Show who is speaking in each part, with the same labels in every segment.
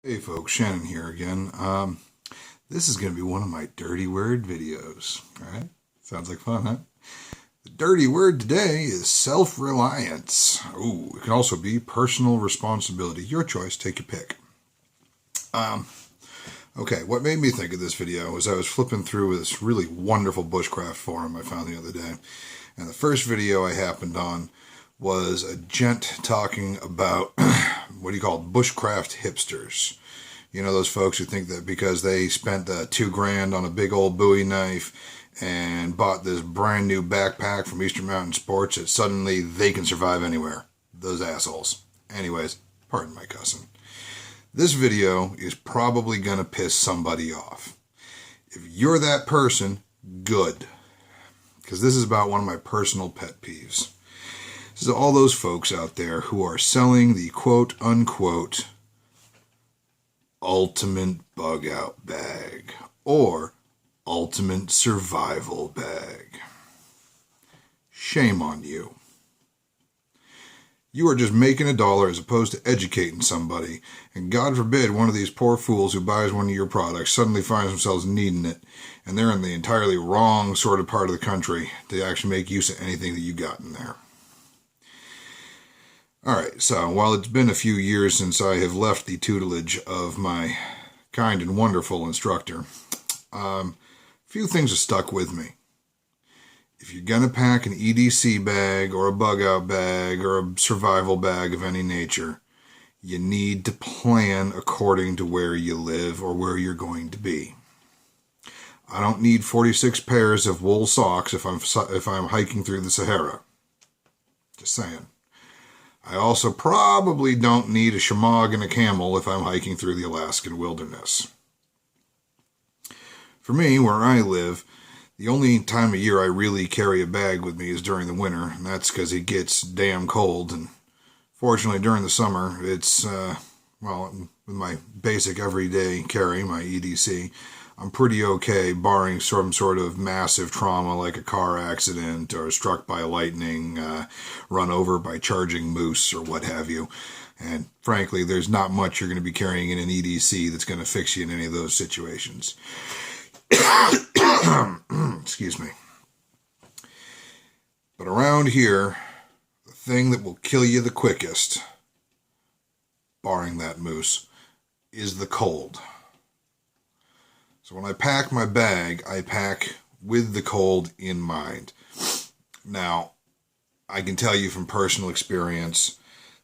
Speaker 1: Hey folks, Shannon here again. This is going to be one of my dirty word videos. Alright? Sounds like fun, huh? The dirty word today is self-reliance. Ooh, it can also be personal responsibility. Your choice, take your pick. Okay, what made me think of this video was I was flipping through this really wonderful bushcraft forum I found the other day. And the first video I happened on was a gent talking about what do you call it? Bushcraft hipsters. You know, those folks who think that because they spent $2,000 on a big old Bowie knife and bought this brand new backpack from Eastern Mountain Sports that suddenly they can survive anywhere. Those assholes. Anyways, pardon my cussing. This video is probably going to piss somebody off. If you're that person, good. Because this is about one of my personal pet peeves. This is all those folks out there who are selling the quote-unquote ultimate bug-out bag or ultimate survival bag. Shame on you. You are just making a dollar as opposed to educating somebody, and God forbid one of these poor fools who buys one of your products suddenly finds themselves needing it, and they're in the entirely wrong sort of part of the country to actually make use of anything that you got in there. Alright, so while it's been a few years since I have left the tutelage of my kind and wonderful instructor, a few things have stuck with me. If you're going to pack an EDC bag or a bug-out bag or a survival bag of any nature, you need to plan according to where you live or where you're going to be. I don't need 46 pairs of wool socks if I'm hiking through the Sahara. Just saying. I also probably don't need a shemagh and a camel if I'm hiking through the Alaskan wilderness. For me, where I live, the only time of year I really carry a bag with me is during the winter, and that's because it gets damn cold. And fortunately, during the summer, it's, with my basic everyday carry, my EDC, I'm pretty okay, barring some sort of massive trauma like a car accident or struck by lightning, run over by charging moose or what have you. And frankly, there's not much you're going to be carrying in an EDC that's going to fix you in any of those situations. Excuse me. But around here, the thing that will kill you the quickest, barring that moose, is the cold. So when I pack my bag, I pack with the cold in mind. Now, I can tell you from personal experience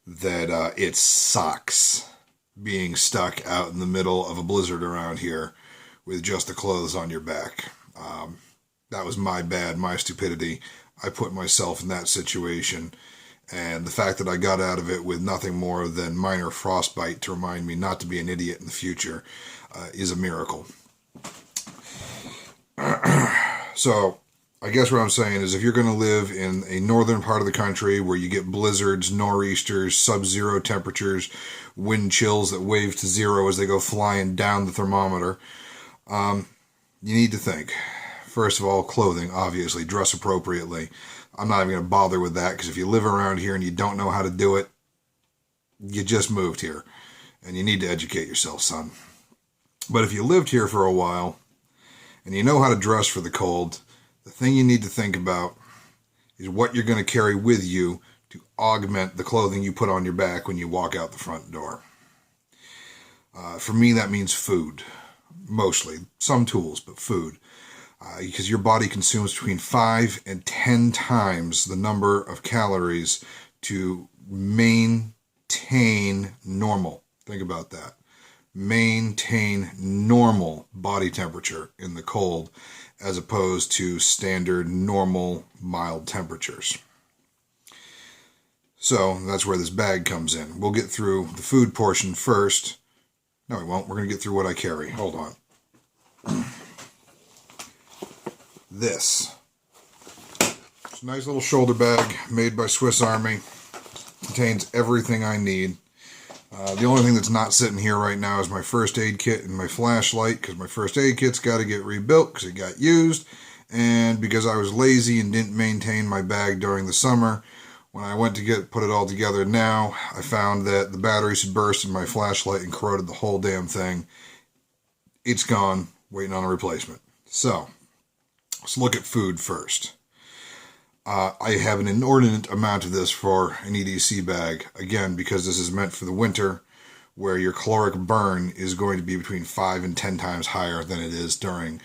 Speaker 1: that it sucks being stuck out in the middle of a blizzard around here with just the clothes on your back. That was my bad, my stupidity. I put myself in that situation, and the fact that I got out of it with nothing more than minor frostbite to remind me not to be an idiot in the future is a miracle. So, I guess what I'm saying is if you're going to live in a northern part of the country where you get blizzards, nor'easters, sub-zero temperatures, wind chills that wave to zero as they go flying down the thermometer, you need to think. First of all, clothing, obviously. Dress appropriately. I'm not even going to bother with that because if you live around here and you don't know how to do it, you just moved here. And you need to educate yourself, son. But if you lived here for a while and you know how to dress for the cold, the thing you need to think about is what you're going to carry with you to augment the clothing you put on your back when you walk out the front door. For me, that means food. Mostly. Some tools, but food. Because your body consumes between 5 and 10 times the number of calories to maintain normal. Think about that. Maintain normal body temperature in the cold as opposed to standard normal mild temperatures. So that's where this bag comes in. We'll get through the food portion first. No, we won't. We're going to get through what I carry. Hold on. This. It's a nice little shoulder bag made by Swiss Army. Contains everything I need. The only thing that's not sitting here right now is my first aid kit and my flashlight, because my first aid kit's got to get rebuilt because it got used, and because I was lazy and didn't maintain my bag during the summer, When I went to put it all together now, I found that the batteries had burst in my flashlight and corroded the whole damn thing. It's gone, waiting on a replacement. So, let's look at food first. I have an inordinate amount of this for an EDC bag, again, because this is meant for the winter, where your caloric burn is going to be between 5 and 10 times higher than it is during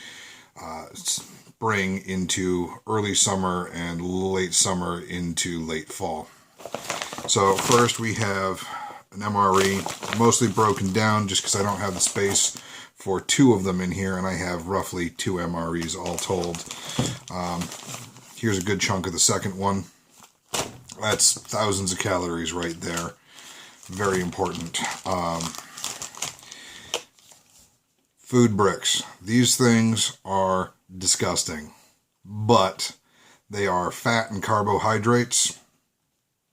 Speaker 1: spring into early summer and late summer into late fall. So first we have an MRE, mostly broken down just because I don't have the space for 2 of them in here, and I have roughly 2 MREs all told. Here's a good chunk of the second one. That's thousands of calories right there. Very important. Food bricks. These things are disgusting, but they are fat and carbohydrates,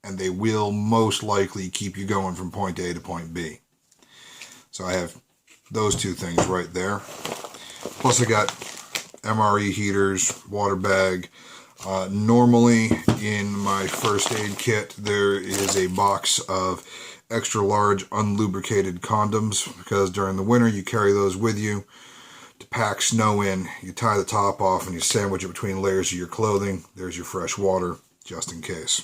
Speaker 1: and they will most likely keep you going from point A to point B. So I have those 2 things right there. Plus I got MRE heaters, water bag. Normally in my first aid kit there is a box of extra large unlubricated condoms, because during the winter you carry those with you to pack snow in. You tie the top off and you sandwich it between layers of your clothing. There's your fresh water, just in case.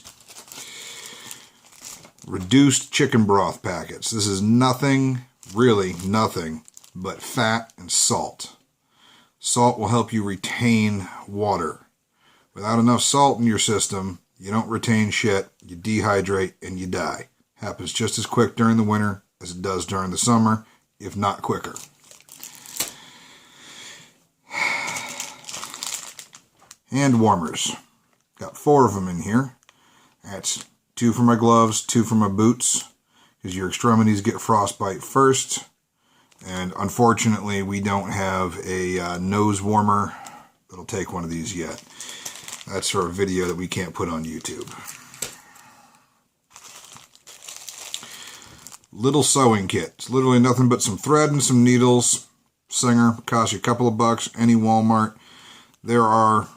Speaker 1: Reduced chicken broth packets. This is nothing, really nothing, but fat and salt. Salt will help you retain water. Without enough salt in your system, you don't retain shit, you dehydrate, and you die. Happens just as quick during the winter as it does during the summer, if not quicker. Hand warmers. Got 4 of them in here. That's 2 for my gloves, 2 for my boots, because your extremities get frostbite first. And unfortunately, we don't have a nose warmer that'll take one of these yet. That's for a video that we can't put on YouTube. Little sewing kit. It's literally nothing but some thread and some needles. Singer, costs you a couple of bucks, any Walmart. There are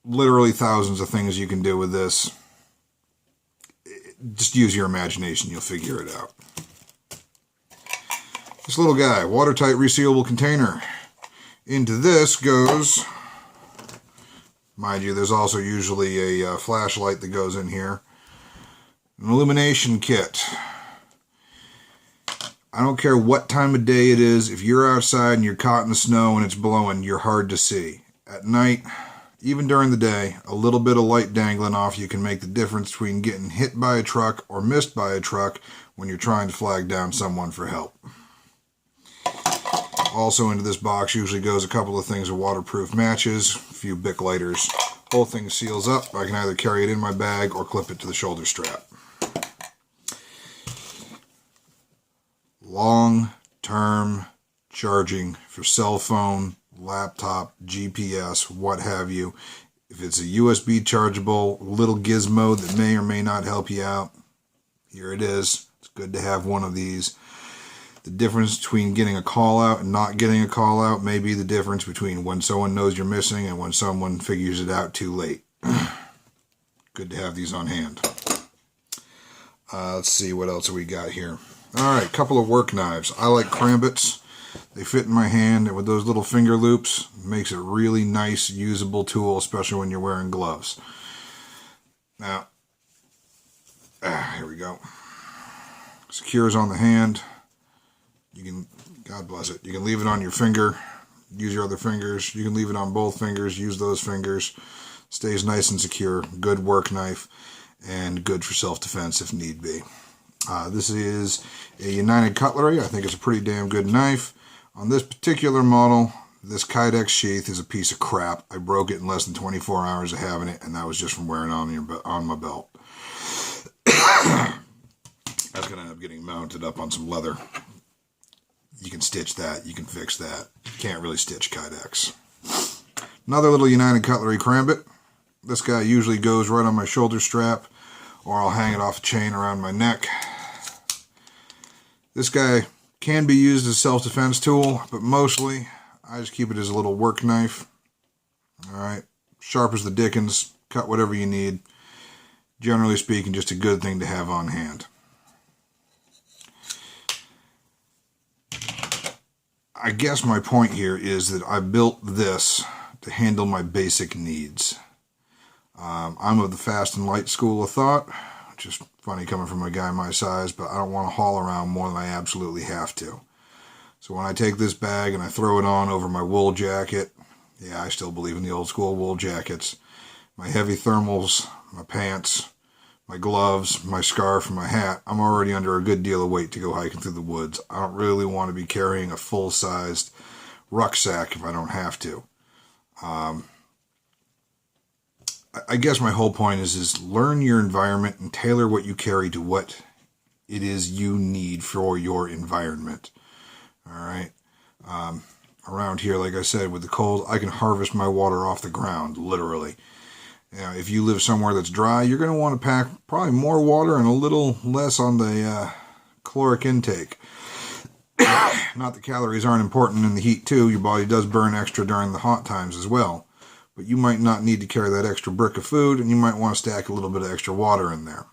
Speaker 1: literally thousands of things you can do with this. Just use your imagination, you'll figure it out. This little guy, watertight resealable container. Into this goes, mind you, there's also usually a flashlight that goes in here. An illumination kit. I don't care what time of day it is, if you're outside and you're caught in the snow and it's blowing, you're hard to see. At night, even during the day, a little bit of light dangling off you can make the difference between getting hit by a truck or missed by a truck when you're trying to flag down someone for help. Also into this box usually goes a couple of things of waterproof matches, a few Bic lighters. Whole thing seals up. I can either carry it in my bag or clip it to the shoulder strap. Long-term charging for cell phone, laptop, GPS, what have you. If it's a USB chargeable little gizmo that may or may not help you out, here it is. It's good to have one of these. The difference between getting a call out and not getting a call out may be the difference between when someone knows you're missing and when someone figures it out too late. Good to have these on hand. Let's see what else we got here. Alright, couple of work knives. I like crambits. They fit in my hand, and with those little finger loops, it makes a really nice, usable tool, especially when you're wearing gloves. Now, here we go. Secures on the hand. You can, God bless it, you can leave it on your finger, use your other fingers. You can leave it on both fingers, use those fingers. Stays nice and secure. Good work knife, and good for self-defense if need be. This is a United Cutlery. I think it's a pretty damn good knife. On this particular model, this Kydex sheath is a piece of crap. I broke it in less than 24 hours of having it, and that was just from wearing it on my belt. That's going to end up getting mounted up on some leather. You can stitch that. You can fix that. You can't really stitch Kydex. Another little United Cutlery crambit. This guy usually goes right on my shoulder strap, or I'll hang it off a chain around my neck. This guy can be used as a self-defense tool, but mostly I just keep it as a little work knife. Alright, sharp as the dickens, cut whatever you need. generally speaking, just a good thing to have on hand. I guess my point here is that I built this to handle my basic needs. I'm of the fast and light school of thought, which is funny coming from a guy my size, but I don't want to haul around more than I absolutely have to. So when I take this bag and I throw it on over my wool jacket, yeah, I still believe in the old school wool jackets, my heavy thermals, my pants, my gloves, my scarf, and my hat, I'm already under a good deal of weight to go hiking through the woods. I don't really want to be carrying a full-sized rucksack if I don't have to. I guess my whole point is learn your environment and tailor what you carry to what it is you need for your environment. All right. Around here, like I said, with the cold, I can harvest my water off the ground, literally. If you live somewhere that's dry, you're going to want to pack probably more water and a little less on the caloric intake. Not that calories aren't important in the heat too. Your body does burn extra during the hot times as well. But you might not need to carry that extra brick of food, and you might want to stack a little bit of extra water in there.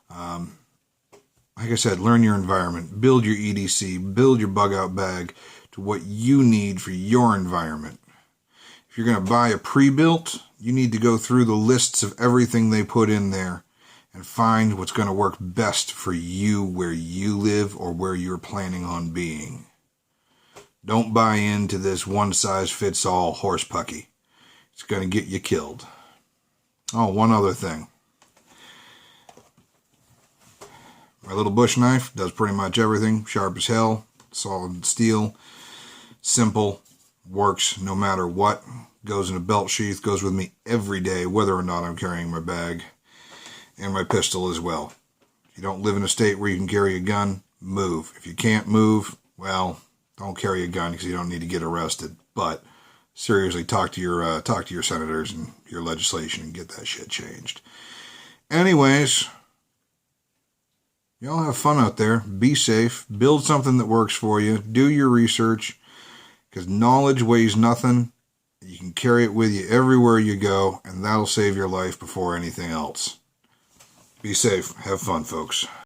Speaker 1: Like I said, learn your environment. Build your EDC. Build your bug-out bag to what you need for your environment. If you're going to buy a pre-built, you need to go through the lists of everything they put in there and find what's going to work best for you where you live or where you're planning on being. Don't buy into this one-size-fits-all horse pucky. It's going to get you killed. Oh, one other thing. My little bush knife does pretty much everything. Sharp as hell, solid steel, simple, works no matter what. Goes in a belt sheath, goes with me every day, whether or not I'm carrying my bag. And my pistol as well. If you don't live in a state where you can carry a gun, move. If you can't move, well, don't carry a gun because you don't need to get arrested. But seriously, talk to your senators and your legislation and get that shit changed. Anyways, y'all have fun out there. Be safe. Build something that works for you. Do your research because knowledge weighs nothing. You can carry it with you everywhere you go, and that'll save your life before anything else. Be safe. Have fun, folks.